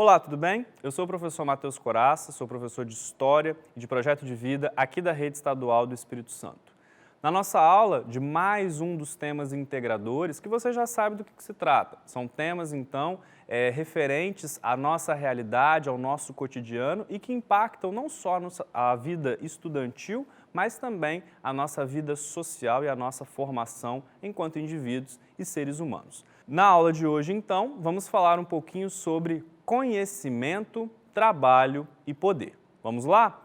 Olá, tudo bem? Eu sou o professor Matheus Coraça, sou professor de História e de Projeto de Vida aqui da Rede Estadual do Espírito Santo. Na nossa aula de mais um dos temas integradores, que você já sabe do que se trata. São temas, então, referentes à nossa realidade, ao nosso cotidiano e que impactam não só a vida estudantil, mas também a nossa vida social e a nossa formação enquanto indivíduos e seres humanos. Na aula de hoje, então, vamos falar um pouquinho sobre conhecimento, trabalho e poder. Vamos lá?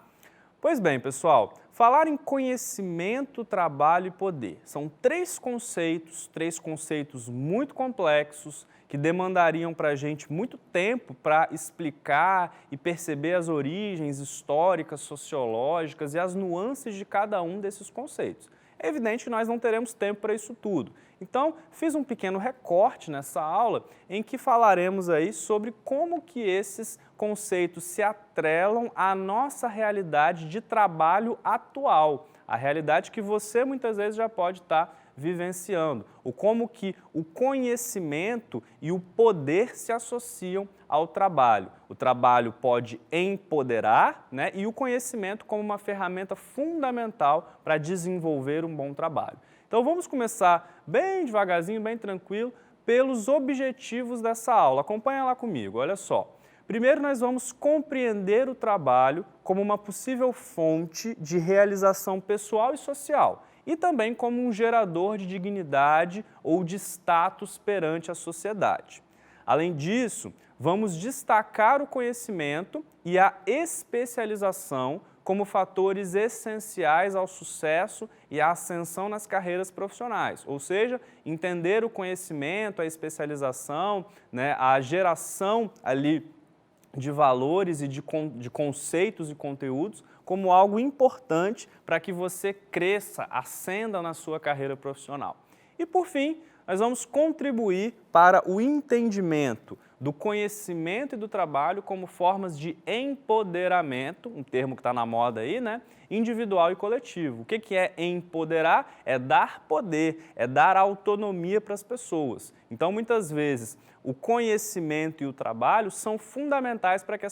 Pois bem, pessoal, falar em conhecimento, trabalho e poder são três conceitos muito complexos que demandariam para a gente muito tempo para explicar e perceber as origens históricas, sociológicas e as nuances de cada um desses conceitos. É evidente que nós não teremos tempo para isso tudo. Então, fiz um pequeno recorte nessa aula em que falaremos aí sobre como que esses conceitos se atrelam à nossa realidade de trabalho atual, a realidade que você muitas vezes já pode estar vivenciando, o como que o conhecimento e o poder se associam ao trabalho. O trabalho pode empoderar, né, e o conhecimento como uma ferramenta fundamental para desenvolver um bom trabalho. Então vamos começar bem devagarzinho, bem tranquilo, pelos objetivos dessa aula. Acompanha lá comigo, olha só. Primeiro nós vamos compreender o trabalho como uma possível fonte de realização pessoal e social e também como um gerador de dignidade ou de status perante a sociedade. Além disso, vamos destacar o conhecimento e a especialização como fatores essenciais ao sucesso e à ascensão nas carreiras profissionais, ou seja, entender o conhecimento, a especialização, né, a geração ali de valores e de conceitos e conteúdos como algo importante para que você cresça, ascenda na sua carreira profissional. E por fim, nós vamos contribuir para o entendimento do conhecimento e do trabalho como formas de empoderamento, um termo que está na moda aí, né? Individual e coletivo. O que é empoderar? É dar poder, é dar autonomia para as pessoas. Então, muitas vezes, o conhecimento e o trabalho são fundamentais para que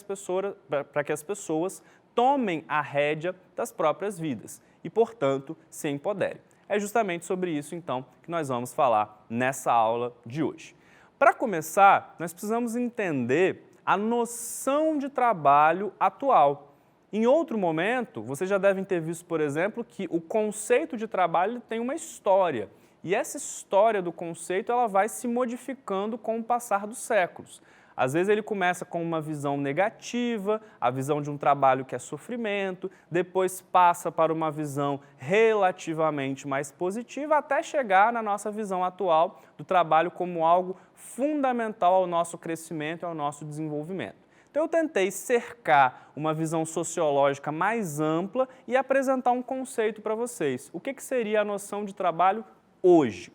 as pessoas tomem a rédea das próprias vidas e, portanto, se empoderem. É justamente sobre isso, então, que nós vamos falar nessa aula de hoje. Para começar, nós precisamos entender a noção de trabalho atual. Em outro momento, vocês já devem ter visto, por exemplo, que o conceito de trabalho tem uma história. E essa história do conceito ela vai se modificando com o passar dos séculos. Às vezes ele começa com uma visão negativa, a visão de um trabalho que é sofrimento, depois passa para uma visão relativamente mais positiva, até chegar na nossa visão atual do trabalho como algo fundamental ao nosso crescimento e ao nosso desenvolvimento. Então eu tentei cercar uma visão sociológica mais ampla e apresentar um conceito para vocês. O que seria a noção de trabalho hoje?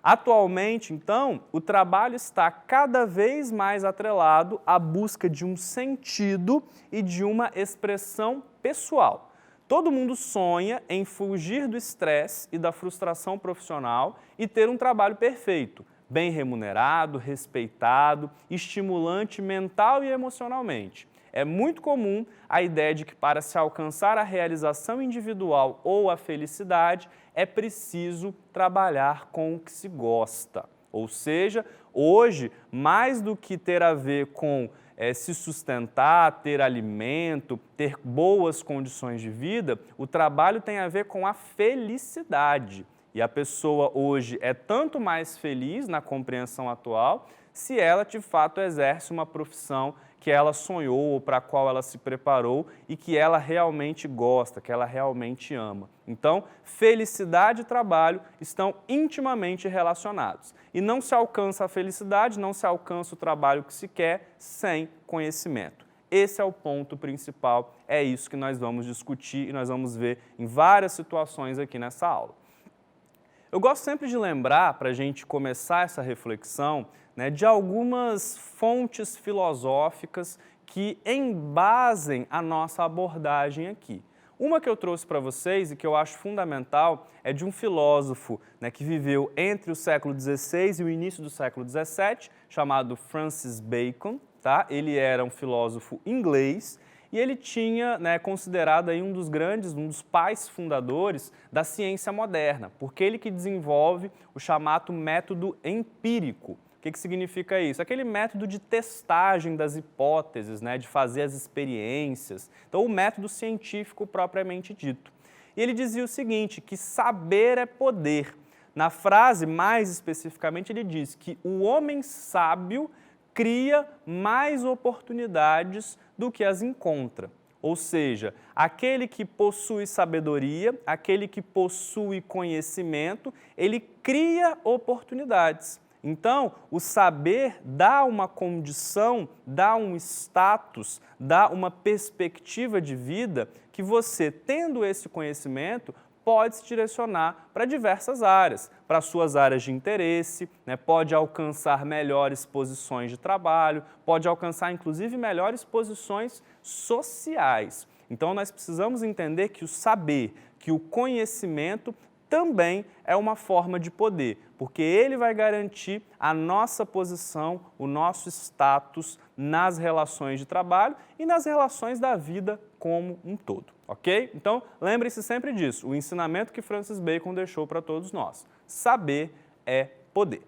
Atualmente, então, o trabalho está cada vez mais atrelado à busca de um sentido e de uma expressão pessoal. Todo mundo sonha em fugir do estresse e da frustração profissional e ter um trabalho perfeito, bem remunerado, respeitado, estimulante mental e emocionalmente. É muito comum a ideia de que para se alcançar a realização individual ou a felicidade, é preciso trabalhar com o que se gosta. Ou seja, hoje, mais do que ter a ver com se sustentar, ter alimento, ter boas condições de vida, o trabalho tem a ver com a felicidade. E a pessoa hoje é tanto mais feliz na compreensão atual se ela de fato exerce uma profissão que ela sonhou ou para a qual ela se preparou e que ela realmente gosta, que ela realmente ama. Então, felicidade e trabalho estão intimamente relacionados. E não se alcança a felicidade, não se alcança o trabalho que se quer sem conhecimento. Esse é o ponto principal, é isso que nós vamos discutir e nós vamos ver em várias situações aqui nessa aula. Eu gosto sempre de lembrar, para a gente começar essa reflexão, né, de algumas fontes filosóficas que embasem a nossa abordagem aqui. Uma que eu trouxe para vocês e que eu acho fundamental é de um filósofo, né, que viveu entre o século XVI e o início do século XVII, chamado Francis Bacon. tá? Ele era um filósofo inglês e ele tinha, né, considerado aí um dos pais fundadores da ciência moderna, porque ele que desenvolve o chamado método empírico. O que significa isso? Aquele método de testagem das hipóteses, né, de fazer as experiências. Então, o método científico propriamente dito. E ele dizia o seguinte, que saber é poder. Na frase, mais especificamente, ele diz que o homem sábio cria mais oportunidades do que as encontra. Ou seja, aquele que possui sabedoria, aquele que possui conhecimento, ele cria oportunidades. Então, o saber dá uma condição, dá um status, dá uma perspectiva de vida que você, tendo esse conhecimento, pode se direcionar para diversas áreas, para suas áreas de interesse, né? Pode alcançar melhores posições de trabalho, pode alcançar inclusive melhores posições sociais. Então nós precisamos entender que o saber, que o conhecimento também é uma forma de poder, porque ele vai garantir a nossa posição, o nosso status nas relações de trabalho e nas relações da vida como um todo, ok? Então, lembre-se sempre disso, o ensinamento que Francis Bacon deixou para todos nós. Saber é poder.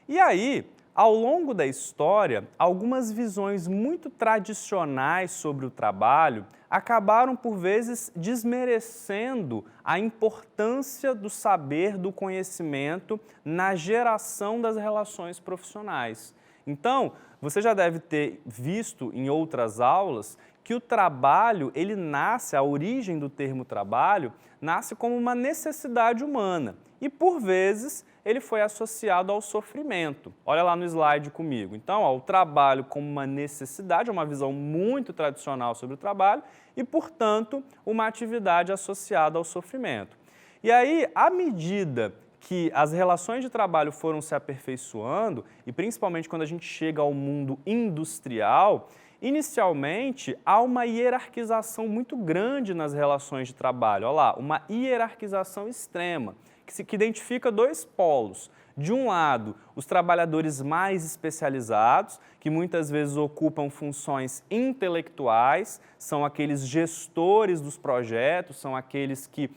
E aí, ao longo da história, algumas visões muito tradicionais sobre o trabalho acabaram, por vezes, desmerecendo a importância do saber, do conhecimento na geração das relações profissionais. Então, você já deve ter visto em outras aulas que o trabalho, ele nasce, a origem do termo trabalho, nasce como uma necessidade humana e, por vezes, ele foi associado ao sofrimento. Olha lá no slide comigo. Então, ó, o trabalho como uma necessidade, é uma visão muito tradicional sobre o trabalho e, portanto, uma atividade associada ao sofrimento. E aí, à medida que as relações de trabalho foram se aperfeiçoando, e principalmente quando a gente chega ao mundo industrial, inicialmente há uma hierarquização muito grande nas relações de trabalho. Olha lá, uma hierarquização extrema, que identifica dois polos. De um lado, os trabalhadores mais especializados, que muitas vezes ocupam funções intelectuais, são aqueles gestores dos projetos, são aqueles que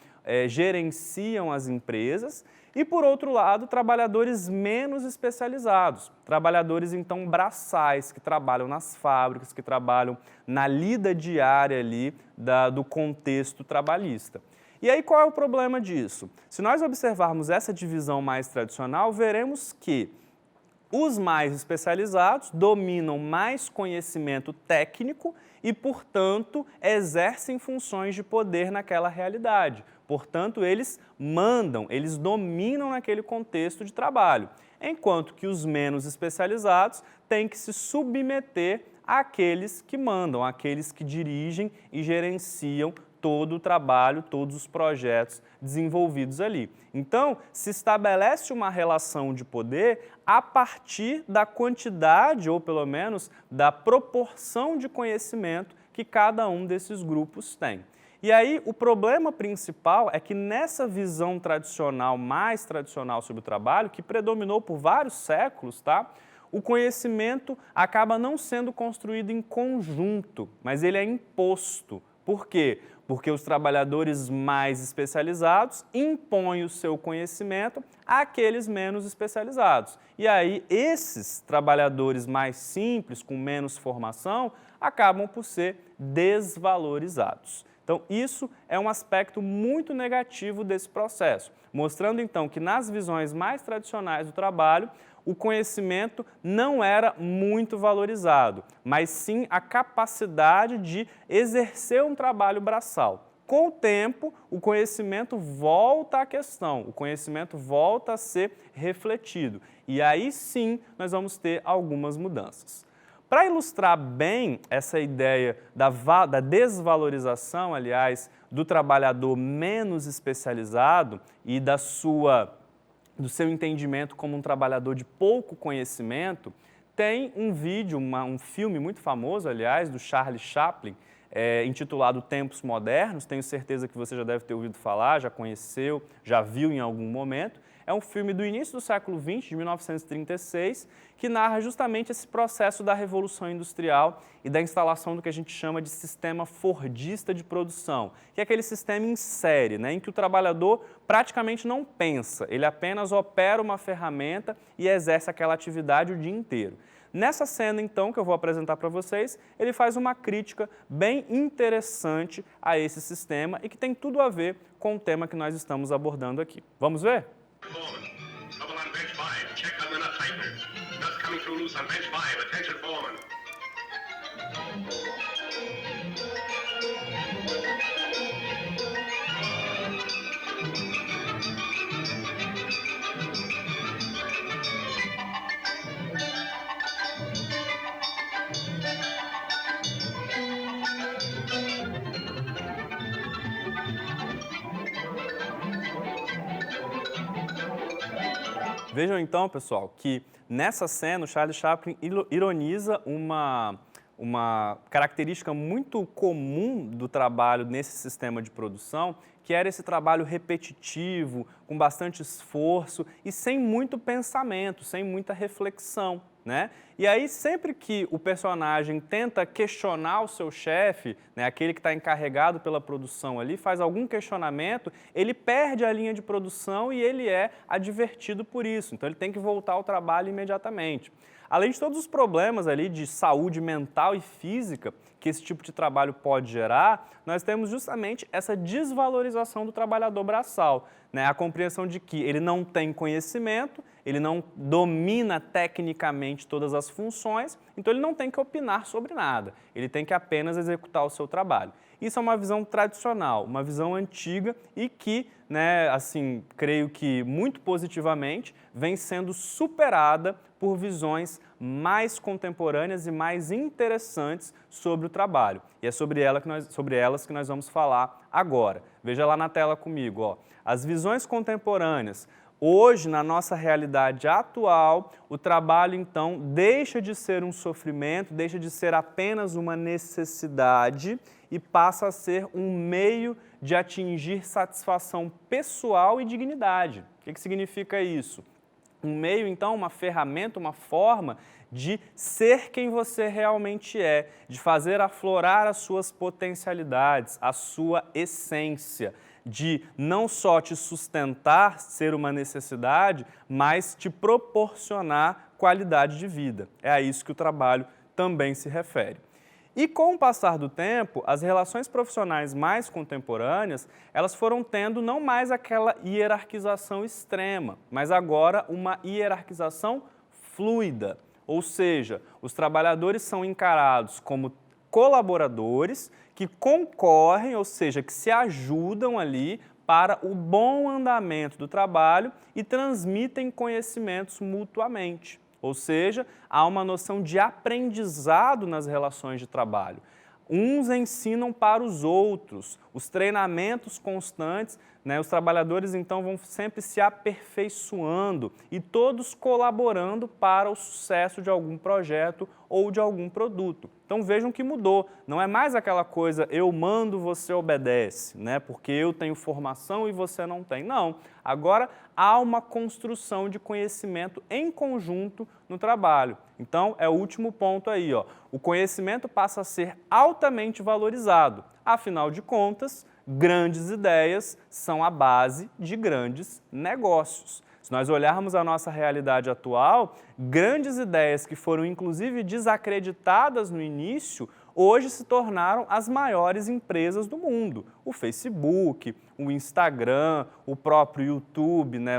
gerenciam as empresas. E, por outro lado, trabalhadores menos especializados, trabalhadores, então, braçais, que trabalham nas fábricas, que trabalham na lida diária ali do contexto trabalhista. E aí, qual é o problema disso? Se nós observarmos essa divisão mais tradicional, veremos que os mais especializados dominam mais conhecimento técnico e, portanto, exercem funções de poder naquela realidade. Portanto, eles mandam, eles dominam naquele contexto de trabalho, enquanto que os menos especializados têm que se submeter àqueles que mandam, àqueles que dirigem e gerenciam todo o trabalho, todos os projetos desenvolvidos ali. Então, se estabelece uma relação de poder a partir da quantidade, ou pelo menos da proporção de conhecimento que cada um desses grupos tem. E aí, o problema principal é que nessa visão tradicional, mais tradicional sobre o trabalho, que predominou por vários séculos, tá? O conhecimento acaba não sendo construído em conjunto, mas ele é imposto. Por quê? Porque os trabalhadores mais especializados impõem o seu conhecimento àqueles menos especializados. E aí, esses trabalhadores mais simples, com menos formação, acabam por ser desvalorizados. Então, isso é um aspecto muito negativo desse processo, mostrando então que nas visões mais tradicionais do trabalho, o conhecimento não era muito valorizado, mas sim a capacidade de exercer um trabalho braçal. Com o tempo, o conhecimento volta à questão, o conhecimento volta a ser refletido. E aí sim nós vamos ter algumas mudanças. Para ilustrar bem essa ideia da desvalorização, aliás, do trabalhador menos especializado e do seu entendimento como um trabalhador de pouco conhecimento, tem um vídeo, um filme muito famoso, aliás, do Charlie Chaplin, intitulado Tempos Modernos. Tenho certeza que você já deve ter ouvido falar, já conheceu, já viu em algum momento. é um filme do início do século XX, de 1936, que narra justamente esse processo da Revolução Industrial e da instalação do que a gente chama de sistema fordista de produção, que é aquele sistema em série, né, em que o trabalhador praticamente não pensa, ele apenas opera uma ferramenta e exerce aquela atividade o dia inteiro. Nessa cena, então, que eu vou apresentar para vocês, ele faz uma crítica bem interessante a esse sistema e que tem tudo a ver com o tema que nós estamos abordando aqui. Vamos ver? Vejam então, pessoal, que nessa cena o Charlie Chaplin ironiza uma característica muito comum do trabalho nesse sistema de produção, que era esse trabalho repetitivo, com bastante esforço e sem muito pensamento, sem muita reflexão, né? E aí, sempre que o personagem tenta questionar o seu chefe, né, aquele que está encarregado pela produção ali, faz algum questionamento, ele perde a linha de produção e ele é advertido por isso. Então, ele tem que voltar ao trabalho imediatamente. Além de todos os problemas ali de saúde mental e física que esse tipo de trabalho pode gerar, nós temos justamente essa desvalorização do trabalhador braçal, né? A compreensão de que ele não tem conhecimento, ele não domina tecnicamente todas as funções, então ele não tem que opinar sobre nada, ele tem que apenas executar o seu trabalho. Isso é uma visão tradicional, uma visão antiga e que, né, assim, creio que muito positivamente vem sendo superada por visões mais contemporâneas e mais interessantes sobre o trabalho. E é sobre elas que nós vamos falar agora. Veja lá na tela comigo, ó. As visões contemporâneas. Hoje, na nossa realidade atual, o trabalho, então, deixa de ser um sofrimento, deixa de ser apenas uma necessidade e passa a ser um meio de atingir satisfação pessoal e dignidade. O que significa isso? Um meio, então, uma ferramenta, uma forma de ser quem você realmente é, de fazer aflorar as suas potencialidades, a sua essência, de não só te sustentar, ser uma necessidade, mas te proporcionar qualidade de vida. É a isso que o trabalho também se refere. E com o passar do tempo, as relações profissionais mais contemporâneas, elas foram tendo não mais aquela hierarquização extrema, mas agora uma hierarquização fluida. Ou seja, os trabalhadores são encarados como colaboradores que concorrem, ou seja, que se ajudam ali para o bom andamento do trabalho e transmitem conhecimentos mutuamente. Ou seja, há uma noção de aprendizado nas relações de trabalho. Uns ensinam para os outros, os treinamentos constantes, né? Os trabalhadores então vão sempre se aperfeiçoando e todos colaborando para o sucesso de algum projeto ou de algum produto. Então vejam que mudou, não é mais aquela coisa eu mando, você obedece, né? Porque eu tenho formação e você não tem. Não, agora há uma construção de conhecimento em conjunto no trabalho. Então é o último ponto aí, ó. O conhecimento passa a ser altamente valorizado. Afinal de contas, grandes ideias são a base de grandes negócios. Se nós olharmos a nossa realidade atual, grandes ideias que foram inclusive desacreditadas no início, hoje se tornaram as maiores empresas do mundo. O Facebook, o Instagram, o próprio YouTube, né,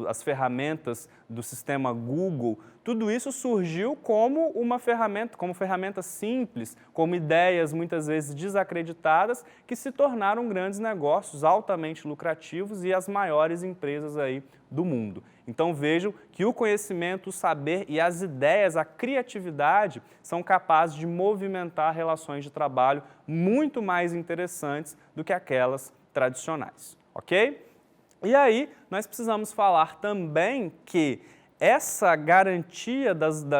as ferramentas do sistema Google, tudo isso surgiu como uma ferramenta, como ferramentas simples, como ideias muitas vezes desacreditadas, que se tornaram grandes negócios altamente lucrativos e as maiores empresas aí do mundo. Então vejam que o conhecimento, o saber e as ideias, a criatividade são capazes de movimentar relações de trabalho muito mais interessantes do que aquelas tradicionais, ok? E aí nós precisamos falar também que essa garantia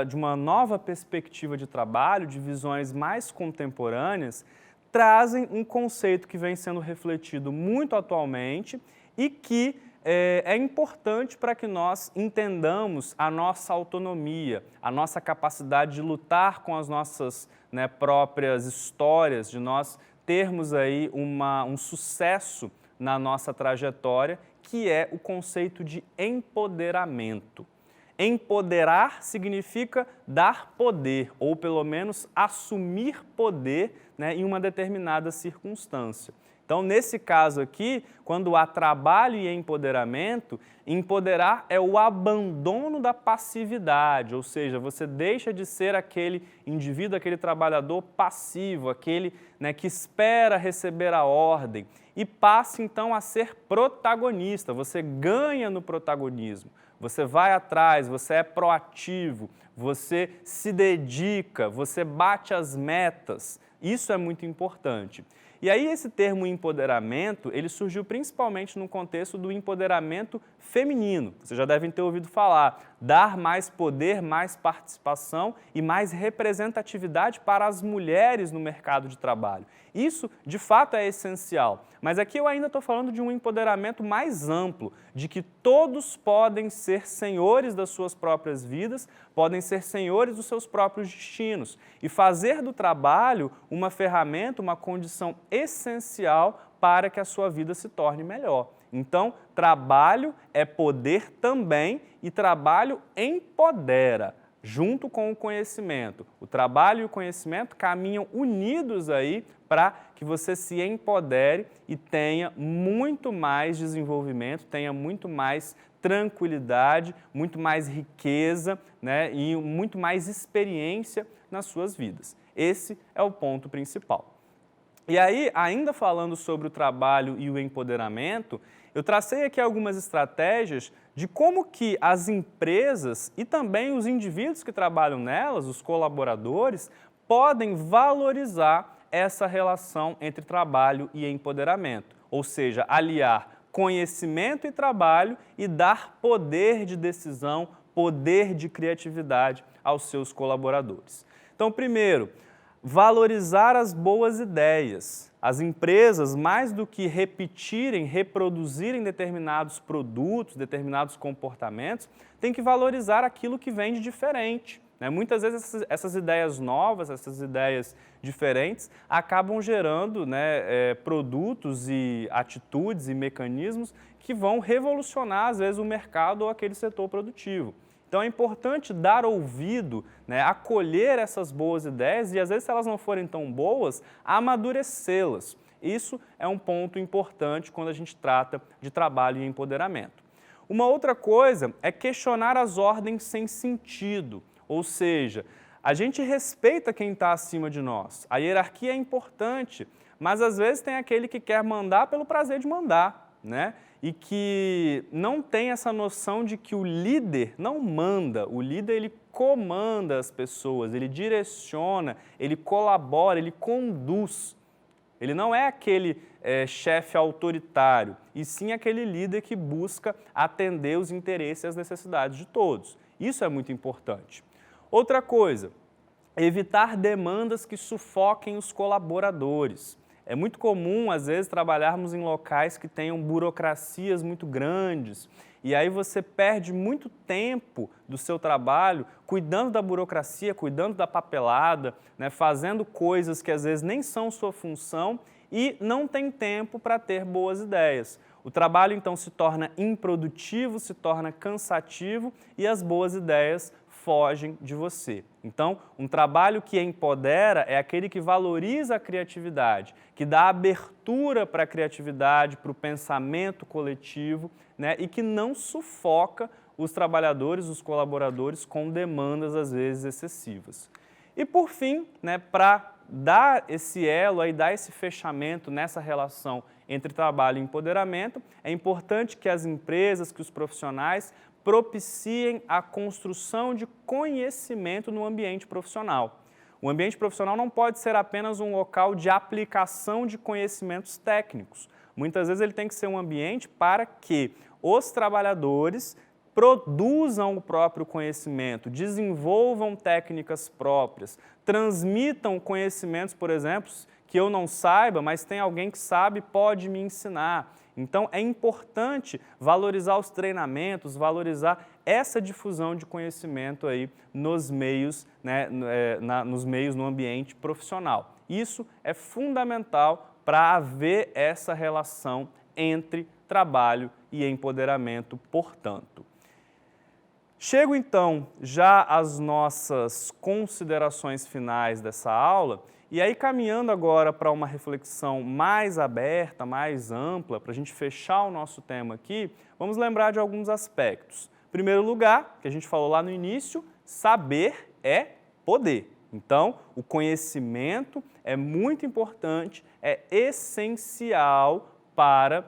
de uma nova perspectiva de trabalho, de visões mais contemporâneas, trazem um conceito que vem sendo refletido muito atualmente e que é importante para que nós entendamos a nossa autonomia, a nossa capacidade de lutar com as nossas, né, próprias histórias, de nós termos aí um sucesso na nossa trajetória, que é o conceito de empoderamento. Empoderar significa dar poder, ou pelo menos assumir poder, né, em uma determinada circunstância. Então, nesse caso aqui, quando há trabalho e empoderamento, empoderar é o abandono da passividade, ou seja, você deixa de ser aquele indivíduo, aquele trabalhador passivo, aquele, né, que espera receber a ordem, e passa então a ser protagonista, você ganha no protagonismo. Você vai atrás, você é proativo, você se dedica, você bate as metas. Isso é muito importante. E aí esse termo empoderamento, ele surgiu principalmente no contexto do empoderamento feminino. Vocês já devem ter ouvido falar, dar mais poder, mais participação e mais representatividade para as mulheres no mercado de trabalho. Isso, de fato, é essencial. Mas aqui eu ainda estou falando de um empoderamento mais amplo, de que todos podem ser senhores das suas próprias vidas, podem ser senhores dos seus próprios destinos e fazer do trabalho uma ferramenta, uma condição essencial para que a sua vida se torne melhor. Então, trabalho é poder também e trabalho empodera, junto com o conhecimento. O trabalho e o conhecimento caminham unidos aí para que você se empodere e tenha muito mais desenvolvimento, tenha muito mais tranquilidade, muito mais riqueza, né, e muito mais experiência nas suas vidas. Esse é o ponto principal. E aí, ainda falando sobre o trabalho e o empoderamento, eu tracei aqui algumas estratégias de como que as empresas e também os indivíduos que trabalham nelas, os colaboradores, podem valorizar essa relação entre trabalho e empoderamento, ou seja, aliar conhecimento e trabalho e dar poder de decisão, poder de criatividade aos seus colaboradores. Então, primeiro, valorizar as boas ideias. As empresas, mais do que repetirem, reproduzirem determinados produtos, determinados comportamentos, têm que valorizar aquilo que vem de diferente. Muitas vezes essas ideias novas, essas ideias diferentes, acabam gerando, né, produtos e atitudes e mecanismos que vão revolucionar, às vezes, o mercado ou aquele setor produtivo. Então é importante dar ouvido, né, acolher essas boas ideias e, às vezes, se elas não forem tão boas, amadurecê-las. Isso é um ponto importante quando a gente trata de trabalho e empoderamento. Uma outra coisa é questionar as ordens sem sentido, ou seja, a gente respeita quem está acima de nós. A hierarquia é importante, mas às vezes tem aquele que quer mandar pelo prazer de mandar, né? E que não tem essa noção de que o líder não manda, o líder ele comanda as pessoas, ele direciona, ele colabora, ele conduz. Ele não é aquele chefe autoritário, e sim aquele líder que busca atender os interesses e as necessidades de todos. Isso é muito importante. Outra coisa, evitar demandas que sufoquem os colaboradores. É muito comum, às vezes, trabalharmos em locais que tenham burocracias muito grandes e aí você perde muito tempo do seu trabalho cuidando da burocracia, cuidando da papelada, né, fazendo coisas que às vezes nem são sua função e não tem tempo para ter boas ideias. O trabalho, então, se torna improdutivo, se torna cansativo e as boas ideias fogem de você. Então, um trabalho que empodera é aquele que valoriza a criatividade, que dá abertura para a criatividade, para o pensamento coletivo, né, e que não sufoca os trabalhadores, os colaboradores com demandas às vezes excessivas. E por fim, né, para dar esse elo, aí, dar esse fechamento nessa relação entre trabalho e empoderamento, é importante que as empresas, que os profissionais propiciem a construção de conhecimento no ambiente profissional. O ambiente profissional não pode ser apenas um local de aplicação de conhecimentos técnicos. Muitas vezes ele tem que ser um ambiente para que os trabalhadores produzam o próprio conhecimento, desenvolvam técnicas próprias, transmitam conhecimentos, por exemplo, que eu não saiba, mas tem alguém que sabe, pode me ensinar. Então, é importante valorizar os treinamentos, valorizar essa difusão de conhecimento aí nos meios, né, no ambiente profissional. Isso é fundamental para haver essa relação entre trabalho e empoderamento, portanto. Chego então já às nossas considerações finais dessa aula e aí caminhando agora para uma reflexão mais aberta, mais ampla, para a gente fechar o nosso tema aqui, vamos lembrar de alguns aspectos. Em primeiro lugar, que a gente falou lá no início, saber é poder. Então, o conhecimento é muito importante, é essencial para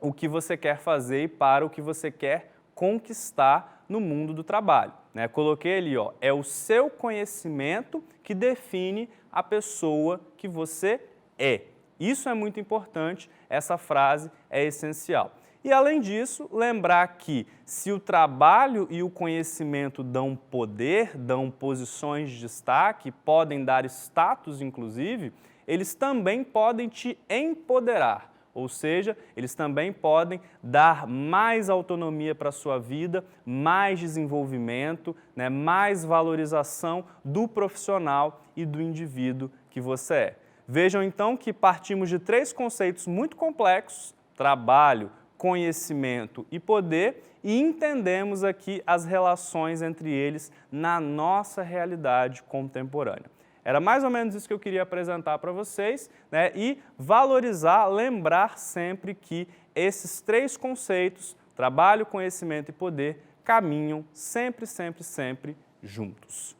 o que você quer fazer e para o que você quer conquistar no mundo do trabalho. Né? Coloquei ali, ó, é o seu conhecimento que define a pessoa que você é. Isso é muito importante, essa frase é essencial. E além disso, lembrar que se o trabalho e o conhecimento dão poder, dão posições de destaque, podem dar status inclusive, eles também podem te empoderar. Ou seja, eles também podem dar mais autonomia para a sua vida, mais desenvolvimento, né, mais valorização do profissional e do indivíduo que você é. Vejam então que partimos de 3 conceitos muito complexos, trabalho, conhecimento e poder, e entendemos aqui as relações entre eles na nossa realidade contemporânea. Era mais ou menos isso que eu queria apresentar para vocês, né? E valorizar, lembrar sempre que esses 3 conceitos, trabalho, conhecimento e poder, caminham sempre, sempre, sempre juntos.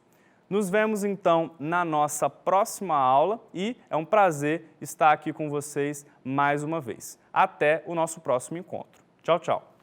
Nos vemos então na nossa próxima aula e é um prazer estar aqui com vocês mais uma vez. Até o nosso próximo encontro. Tchau, tchau!